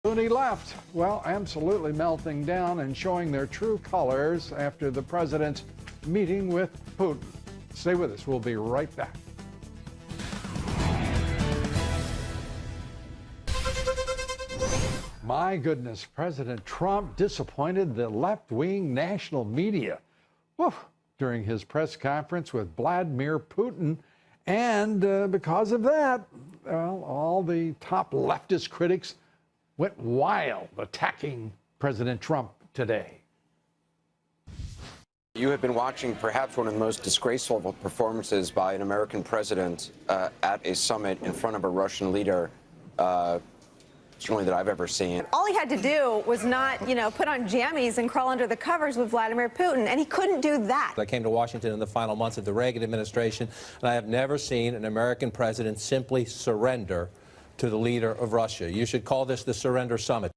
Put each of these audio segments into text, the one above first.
When he left, well, absolutely melting down and showing their true colors after the president's meeting with Putin. Stay with us. We'll be right back. My goodness, President Trump disappointed the left-wing national media during his press conference with Vladimir Putin. And because of that, well, all the top leftist critics went wild attacking President Trump today. You have been watching perhaps one of the most disgraceful performances by an American president at a summit in front of a Russian leader, certainly that I've ever seen. All he had to do was not, put on jammies and crawl under the covers with Vladimir Putin, and he couldn't do that. I came to Washington in the final months of the Reagan administration, and I have never seen an American president simply surrender to the leader of Russia. You should call this the Surrender Summit.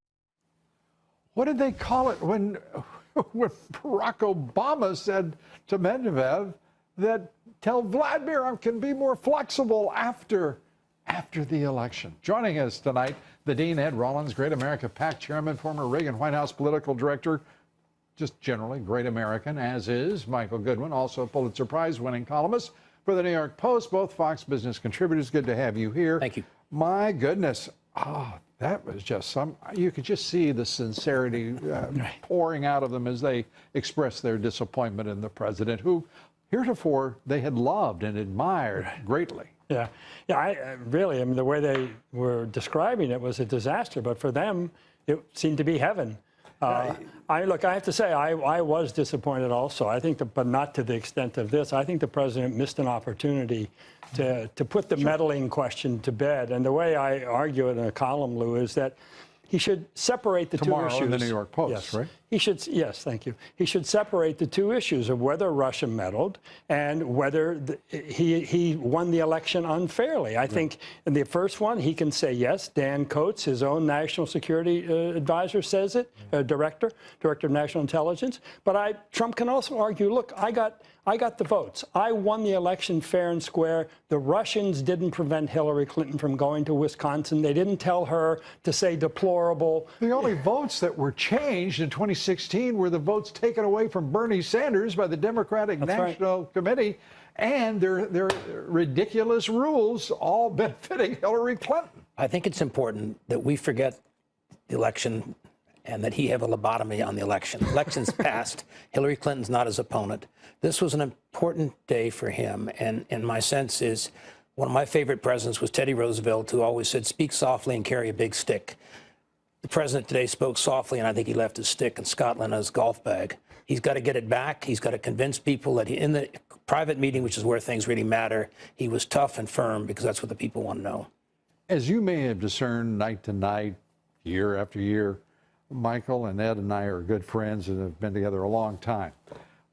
What did they call it when Barack Obama said to Medvedev that tell Vladimir I can be more flexible after the election? Joining us tonight, the Dean Ed Rollins, Great America PAC chairman, former Reagan White House political director, just generally great American, as is Michael Goodwin, also a Pulitzer Prize-winning columnist for the New York Post, both Fox Business contributors. Good to have you here. Thank you. My goodness, that was just you could just see the sincerity pouring out of them as they expressed their disappointment in the president, who heretofore they had loved and admired greatly. Yeah, I mean, the way they were describing it was a disaster, but for them, it seemed to be heaven. Look, I have to say, I was disappointed also. I think, but not to the extent of this. I think the president missed an opportunity to put the meddling question to bed. And the way I argue it in a column, Lou, is that he should separate the two issues. Tomorrow in the New York Post, yes. right? He should, yes, thank you. He should separate the two issues of whether Russia meddled and whether he won the election unfairly. I think in the first one, he can say yes. Dan Coats, his own national security advisor, says it, director of national intelligence. But Trump can also argue, look, I got the votes. I won the election fair and square. The Russians didn't prevent Hillary Clinton from going to Wisconsin. They didn't tell her to say deplorable. The only votes that were changed in 2016 were the votes taken away from Bernie Sanders by the Democratic National Committee, and their ridiculous rules all benefiting Hillary Clinton. I think it's important that we forget the election and that he have a lobotomy on the election. Election's passed. Hillary Clinton's not his opponent. This was an important day for him, and my sense is one of my favorite presidents was Teddy Roosevelt, who always said, speak softly and carry a big stick. The president today spoke softly, and I think he left his stick in Scotland in his golf bag. He's got to get it back. He's got to convince people that in the private meeting, which is where things really matter, he was tough and firm, because that's what the people want to know. As you may have discerned night to night, year after year, Michael and Ed and I are good friends and have been together a long time.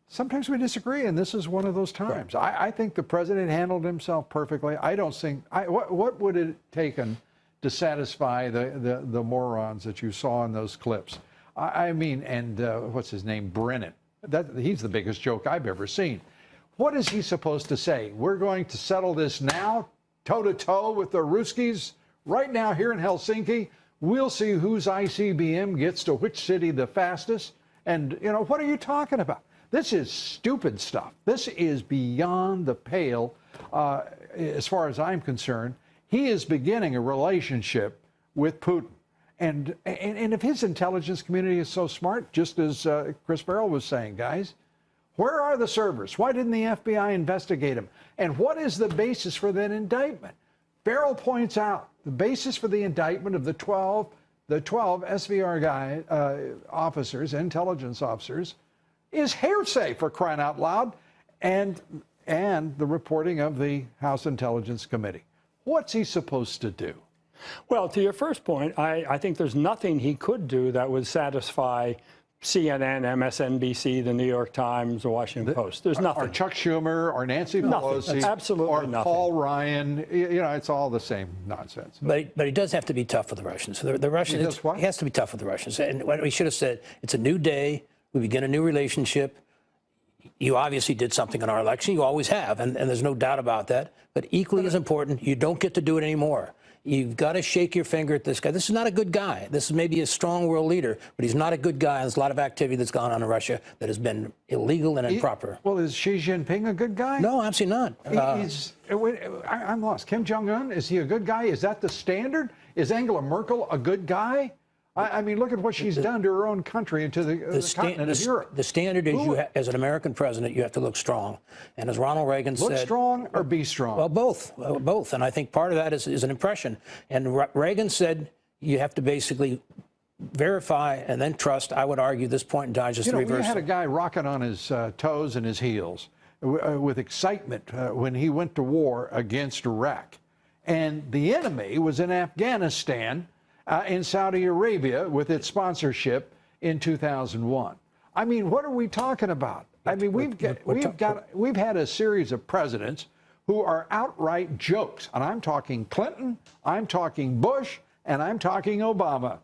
Sometimes we disagree, and this is one of those times. Right. I think the president handled himself perfectly. I don't think, what would it have taken to satisfy the morons that you saw in those clips? I mean, and what's his name, Brennan. He's the biggest joke I've ever seen. What is he supposed to say? We're going to settle this now, toe-to-toe with the Ruskies, right now here in Helsinki. We'll see whose ICBM gets to which city the fastest. And, what are you talking about? This is stupid stuff. This is beyond the pale, as far as I'm concerned. He is beginning a relationship with Putin. And if his intelligence community is so smart, just as Chris Farrell was saying, guys, where are the servers? Why didn't the FBI investigate him? And what is the basis for that indictment? Farrell points out the basis for the indictment of the 12 SVR officers, intelligence officers, is hearsay, for crying out loud, and the reporting of the House Intelligence Committee. What's he supposed to do? Well, to your first point, I think there's nothing he could do that would satisfy CNN, MSNBC, the New York Times, the Washington Post. There's nothing. Or Chuck Schumer, or Nancy Pelosi, absolutely or nothing. Paul Ryan. It's all the same nonsense. But he does have to be tough with the Russians. The Russians, he has to be tough with the Russians. And what we should have said, it's a new day. We begin a new relationship. You obviously did something in our election. You always have, and there's no doubt about that. But equally as important, you don't get to do it anymore. You've got to shake your finger at this guy. This is not a good guy. This is maybe a strong world leader, but he's not a good guy. There's a lot of activity that's gone on in Russia that has been illegal and improper. Well, is Xi Jinping a good guy? No, absolutely not. I'm lost. Kim Jong-un, is he a good guy? Is that the standard? Is Angela Merkel a good guy? I mean, look at what she's done to her own country and to the continent of Europe. The standard is, as an American president, you have to look strong. And as Ronald Reagan said... Look strong or be strong? Well, both. Both. And I think part of that is an impression. And Reagan said you have to basically verify and then trust. I would argue this point in time is just the reverse. We had a guy rocking on his toes and his heels with excitement when he went to war against Iraq. And the enemy was in Afghanistan, in Saudi Arabia with its sponsorship in 2001. I mean, what are we talking about? I mean, we've had a series of presidents who are outright jokes, and I'm talking Clinton, I'm talking Bush, and I'm talking Obama.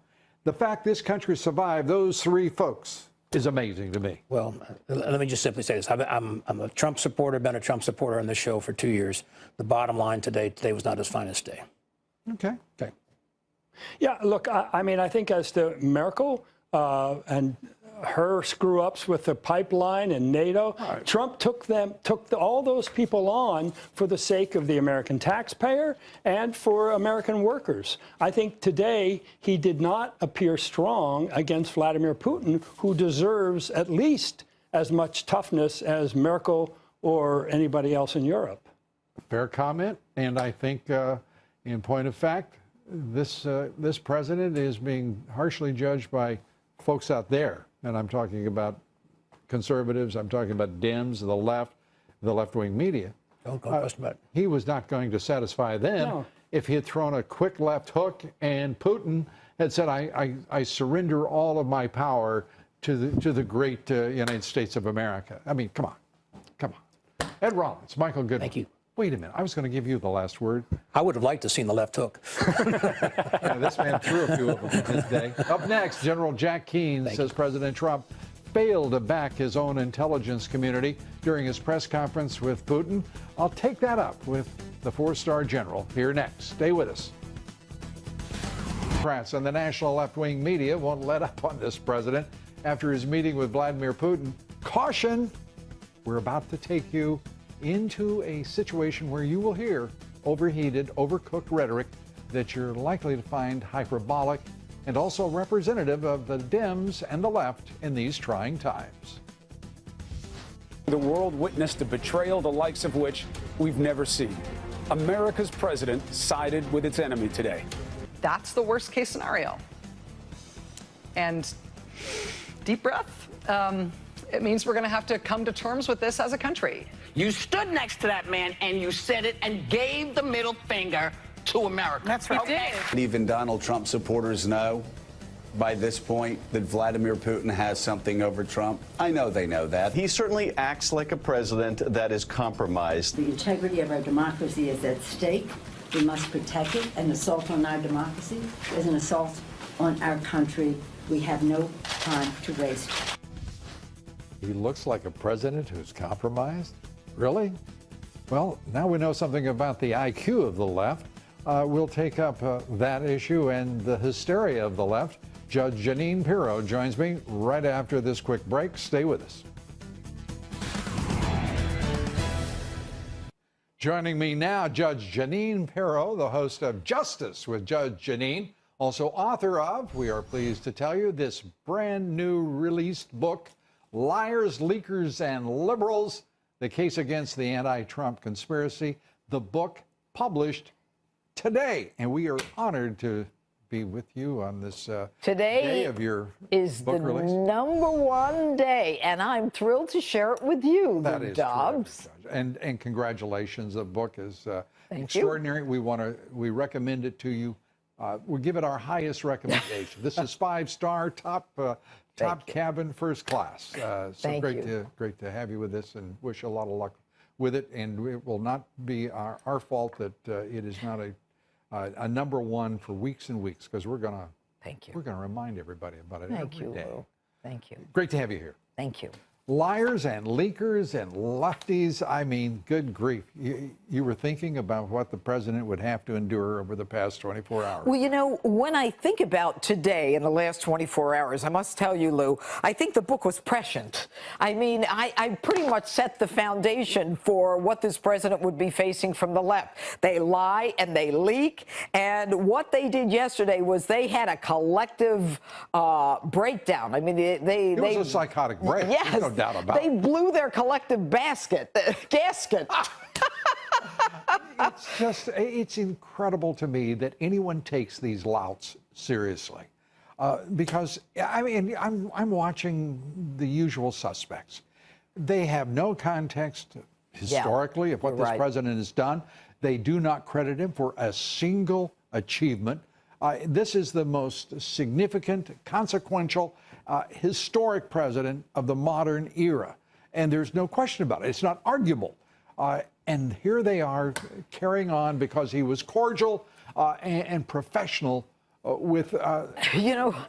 The fact this country survived those three folks is amazing to me. Well, let me just simply say this. I'm a Trump supporter, been a Trump supporter on this show for 2 years. The bottom line today was not his finest day. Okay. Okay. Yeah, look, I mean, I think as to Merkel and her screw-ups with the pipeline and NATO, right. Trump took all those people on for the sake of the American taxpayer and for American workers. I think today he did not appear strong against Vladimir Putin, who deserves at least as much toughness as Merkel or anybody else in Europe. Fair comment, and I think, in point of fact, this president is being harshly judged by folks out there, and I'm talking about conservatives, I'm talking about Dems, the left-wing media. Don't question about it. He was not going to satisfy them if he had thrown a quick left hook and Putin had said, I surrender all of my power to the great United States of America. I mean, come on. Ed Rollins, Michael Goodman. Thank you. Wait a minute, I was going to give you the last word. I would have liked to have seen the left hook. Yeah, this man threw a few of them this day. Up next, General Jack Keane says President Trump failed to back his own intelligence community during his press conference with Putin. I'll take that up with the four-star general here next. Stay with us. Democrats and the national left-wing media won't let up on this president after his meeting with Vladimir Putin. Caution, we're about to take you into a situation where you will hear overheated, overcooked rhetoric that you're likely to find hyperbolic and also representative of the Dems and the left in these trying times. The world witnessed a betrayal the likes of which we've never seen. America's president sided with its enemy today. That's the worst case scenario. And deep breath, it means we're going to have to come to terms with this as a country. You stood next to that man and you said it and gave the middle finger to America. That's right. Okay? Even Donald Trump supporters know by this point that Vladimir Putin has something over Trump. I know they know that. He certainly acts like a president that is compromised. The integrity of our democracy is at stake. We must protect it. An assault on our democracy is an assault on our country. We have no time to waste. He looks like a president who's compromised? Really? Well, now we know something about the IQ of the left. We'll take up that issue and the hysteria of the left. Judge Jeanine Pirro joins me right after this quick break. Stay with us. Joining me now, Judge Jeanine Pirro, the host of Justice with Judge Jeanine, also author of, we are pleased to tell you, this brand new released book, Liars, Leakers, and Liberals, The Case Against the Anti-Trump Conspiracy, the book published today. And we are honored to be with you on this day of your book release. #1 day, and I'm thrilled to share it with you, Dobbs. And congratulations, the book is extraordinary. We recommend it to you. We give it our highest recommendation. This is 5-star, top cabin, first class. So great to have you with us, and wish you a lot of luck with it. And it will not be our fault that it is not a #1 for weeks and weeks, because we're gonna remind everybody about it every day. Thank you. Great to have you here. Thank you. Liars and leakers and lefties. I mean, good grief. You were thinking about what the president would have to endure over the past 24 hours. Well, you know, when I think about today in the last 24 hours, I must tell you, Lou, I think the book was prescient. I mean, I pretty much set the foundation for what this president would be facing from the left. They lie and they leak. And what they did yesterday was they had a collective breakdown. I mean, it was a psychotic break. Yes. There's no doubt about it. They blew their collective gasket. It's incredible to me that anyone takes these louts seriously. Because, I mean, I'm watching the usual suspects. They have no context historically of what this president has done. They do not credit him for a single achievement. This is the most significant, consequential, historic president of the modern era. And there's no question about it. It's not arguable. And here they are carrying on because he was cordial and professional with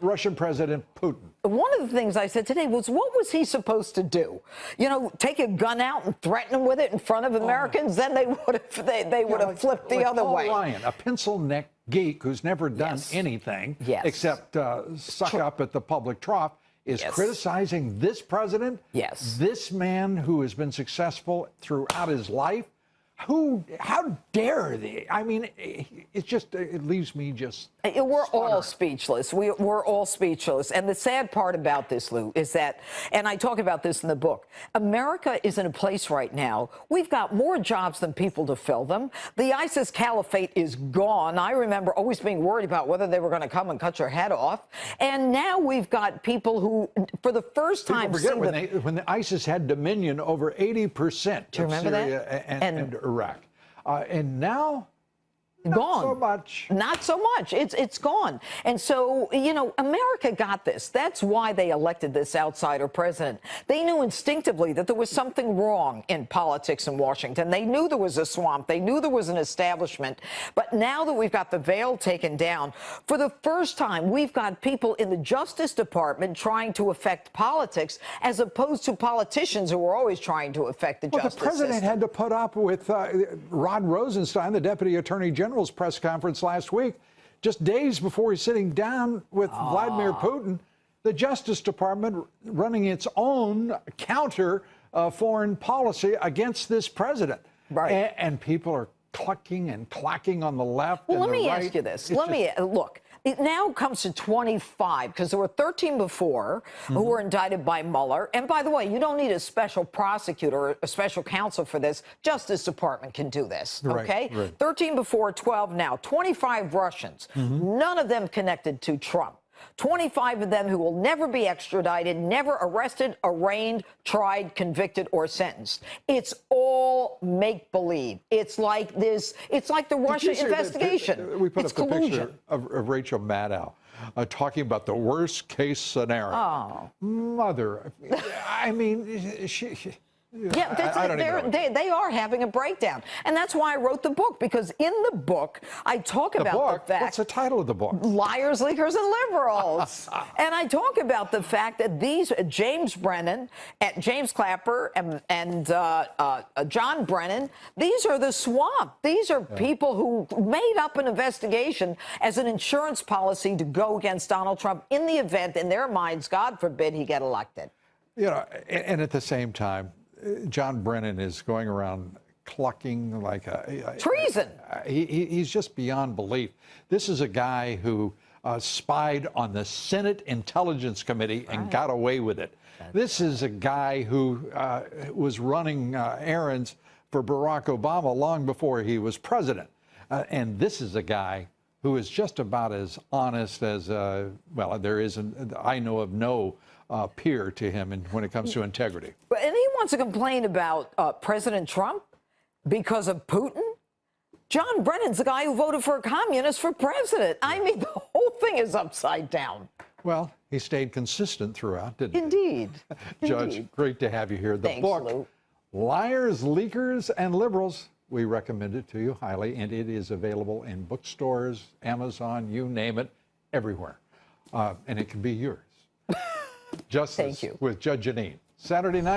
Russian President Putin. One of the things I said today was, what was he supposed to do? You know, take a gun out and threaten him with it in front of Americans? Then they would have flipped the other way. Ryan, a pencil-neck geek who's never done anything except suck up at the public trough, is criticizing this president, this man who has been successful throughout his life. How dare they? I mean, it leaves me just We're all speechless. We're all speechless. And the sad part about this, Lou, is that, and I talk about this in the book, America is in a place right now, we've got more jobs than people to fill them. The ISIS caliphate is gone. I remember always being worried about whether they were going to come and cut your head off. And now we've got people who, for the first time, when the ISIS had dominion over 80% of Syria and Iraq. And now, gone. So much. Not so much. It's gone. And so, you know, America got this. That's why they elected this outsider president. They knew instinctively that there was something wrong in politics in Washington. They knew there was a swamp. They knew there was an establishment. But now that we've got the veil taken down, for the first time, we've got people in the Justice Department trying to affect politics as opposed to politicians who are always trying to affect the justice system. The president system. had to put up with Rod Rosenstein, the Deputy Attorney General's press conference last week, just days before he's sitting down with Vladimir Putin, the Justice Department running its own counter foreign policy against this president. Right. And people are clucking and clacking on the left. Well, and let me right. ask you this. Look. It now comes to 25 because there were 13 before who were indicted by Mueller. And by the way, you don't need a special prosecutor or a special counsel for this. Justice Department can do this, okay? Right. 13 before, 12 now. 25 Russians, none of them connected to Trump. 25 of them who will never be extradited, never arrested, arraigned, tried, convicted, or sentenced. It's all make-believe. It's like this. It's like the Russia investigation. We put it's up the collusion. picture of Rachel Maddow talking about the worst-case scenario. Oh. Mother, I mean, she Yeah, they are having a breakdown. And that's why I wrote the book, because in the book, I talk about the fact... What's the title of the book? Liars, Leakers, and Liberals. And I talk about the fact that these James Brennan, James Clapper, and John Brennan, these are the swamp. These are people who made up an investigation as an insurance policy to go against Donald Trump in the event, in their minds, God forbid, he get elected. You know, and at the same time, John Brennan is going around clucking like a treason. He's just beyond belief. This is a guy who spied on the Senate Intelligence Committee and got away with it. This is a guy who was running errands for Barack Obama long before he was president. And this is a guy who is just about as honest as, well, there isn't, I know of no peer to him when it comes to integrity. And he wants to complain about President Trump because of Putin? John Brennan's the guy who voted for a communist for president. I mean, the whole thing is upside down. Well, he stayed consistent throughout, didn't he? Indeed. Judge, great to have you here. The Thanks, book, Lou. Liars, Leakers, and Liberals, we recommend it to you highly, and it is available in bookstores, Amazon, you name it, everywhere. And it can be yours. Justice with Judge Janine. Saturday night.